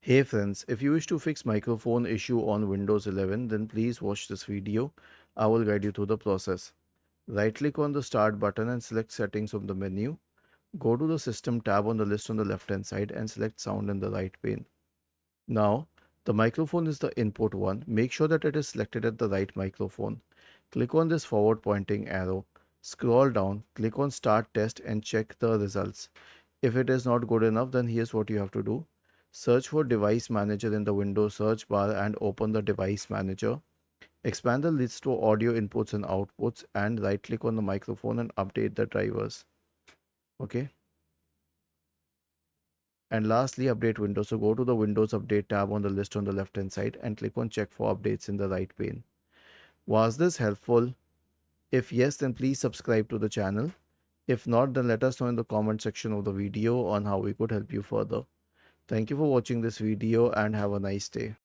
Hey friends, if you wish to fix microphone issue on Windows 11, then please watch this video. I will guide you through the process. Right click on the start button and select settings from the menu. Go to the system tab on the list on the left hand side and select sound in the right pane. Now, the microphone is the input one. Make sure that it is selected at the right microphone. Click on this forward pointing arrow. Scroll down, click on start test and check the results. If it is not good enough, then here's what you have to do. Search for device manager in the Windows search bar and open the device manager. Expand the list to audio inputs and outputs and right click on the microphone and update the drivers. Okay. And lastly, update Windows. So go to the Windows Update tab on the list on the left hand side and click on check for updates in the right pane. Was this helpful? If yes, then please subscribe to the channel. If not, then let us know in the comment section of the video on how we could help you further. Thank you for watching this video and have a nice day.